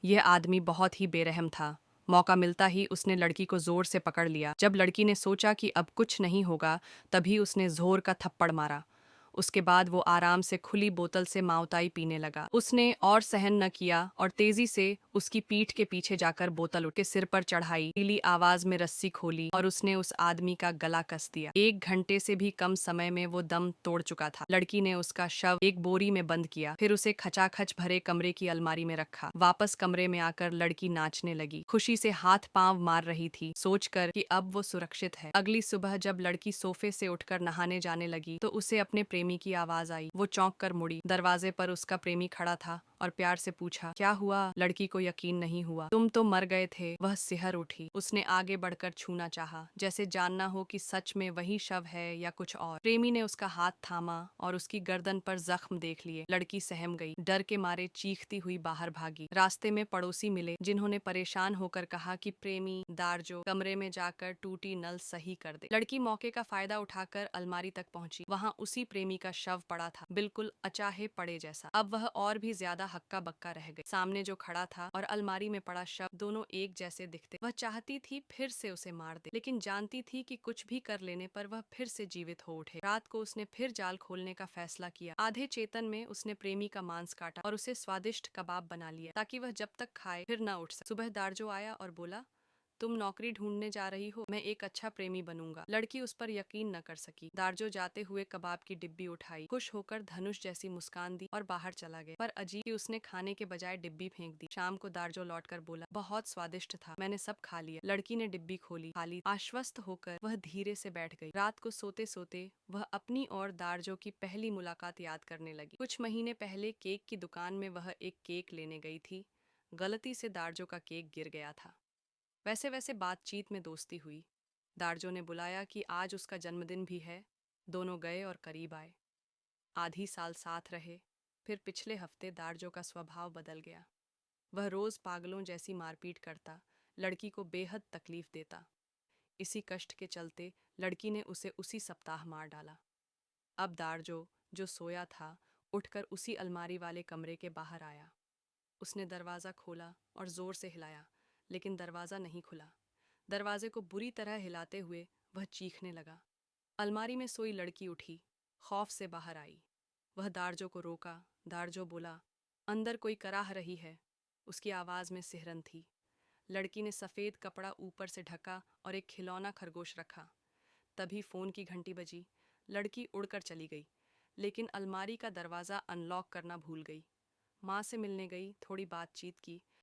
यह आदमी बहुत ही बेरहम था। मौका मिलता ही उसने लड़की को जोर से पकड़ लिया। जब लड़की ने सोचा कि अब कुछ नहीं होगा, तभी उसने जोर का थप्पड़ मारा। उसके बाद वो आराम से खुली बोतल से माउताई पीने लगा। उसने और सहन न किया और तेजी से उसकी पीठ के पीछे जाकर बोतल उसके सिर पर चढ़ाई, नीली आवाज में रस्सी खोली और उसने उस आदमी का गला कस दिया। 1 घंटे से भी कम समय में वो दम तोड़ चुका था। लड़की ने उसका शव एक बोरी में बंद किया, फिर उसे खचाखच भरे कमरे की अलमारी में रखा। वापस कमरे में आकर लड़की नाचने लगी, खुशी से हाथ पांव मार रही थी, सोचकर कि अब वो सुरक्षित है। अगली सुबह जब लड़की सोफे से उठकर नहाने जाने लगी तो उसे अपने प्रेमी की आवाज आई। वो चौंक कर मुड़ी। दरवाजे पर उसका प्रेमी खड़ा था और प्यार से पूछा, क्या हुआ? लड़की को यकीन नहीं हुआ। तुम तो मर गए थे। वह सिहर उठी। उसने आगे बढ़कर छूना चाहा, जैसे जानना हो कि सच में वही शव है या कुछ और। प्रेमी ने उसका हाथ थामा और उसकी गर्दन पर जख्म देख लिए। लड़की सहम गई, डर के मारे चीखती हुई बाहर भागी। रास्ते में पड़ोसी मिले, जिन्होंने परेशान होकर कहा कि प्रेमी दारजो कमरे में जाकर टूटी नल सही कर दे। लड़की मौके का फायदा उठाकर अलमारी तक पहुंची। वहां उसी प्रेमी का शव पड़ा था, बिल्कुल अचाहे पड़े जैसा। अब वह और भी ज्यादा हक्का बक्का रह गई। सामने जो खड़ा था और अलमारी में पड़ा शव, दोनों एक जैसे दिखते। वह चाहती थी फिर से उसे मार दे, लेकिन जानती थी कि कुछ भी कर लेने पर वह फिर से जीवित हो उठे। रात को उसने फिर जाल खोलने का फैसला किया। आधे चेतन में उसने प्रेमी का मांस काटा और उसे स्वादिष्ट कबाब बना लिया, ताकि वह जब तक खाए फिर न उठ सके। सुबह दारजो आया और बोला, तुम नौकरी ढूंढने जा रही हो, मैं एक अच्छा प्रेमी बनूंगा। लड़की उस पर यकीन न कर सकी। दारजो जाते हुए कबाब की डिब्बी उठाई, खुश होकर धनुष जैसी मुस्कान दी और बाहर चला गया। पर अजीब कि उसने खाने के बजाय डिब्बी फेंक दी। शाम को दारजो लौटकर बोला, बहुत स्वादिष्ट था, मैंने सब खा लिया। लड़की ने डिब्बी खोली, खाली। आश्वस्त होकर वह धीरे से बैठ गई। रात को सोते सोते वह अपनी और दारजो की पहली मुलाकात याद करने लगी। कुछ महीने पहले केक की दुकान में वह एक केक लेने गई थी। गलती से दारजो का केक गिर गया था। वैसे वैसे बातचीत में दोस्ती हुई। दारजो ने बुलाया कि आज उसका जन्मदिन भी है। दोनों गए और करीब आए। आधी साल साथ रहे। फिर पिछले हफ्ते दारजो का स्वभाव बदल गया। वह रोज पागलों जैसी मारपीट करता, लड़की को बेहद तकलीफ देता। इसी कष्ट के चलते लड़की ने उसे उसी सप्ताह मार डाला। अब दारजो, जो सोया था, उठकर उसी अलमारी वाले कमरे के बाहर आया। उसने दरवाज़ा खोला और जोर से हिलाया, लेकिन दरवाज़ा नहीं खुला। दरवाजे को बुरी तरह हिलाते हुए वह चीखने लगा। अलमारी में सोई लड़की उठी, खौफ से बाहर आई। वह दारजो को रोका। दारजो बोला, अंदर कोई कराह रही है। उसकी आवाज़ में सिहरन थी। लड़की ने सफ़ेद कपड़ा ऊपर से ढका और एक खिलौना खरगोश रखा। तभी फ़ोन की घंटी बजी। लड़की उड़कर चली गई, लेकिन अलमारी का दरवाज़ा अनलॉक करना भूल गई। माँ से मिलने गई, थोड़ी बातचीत की,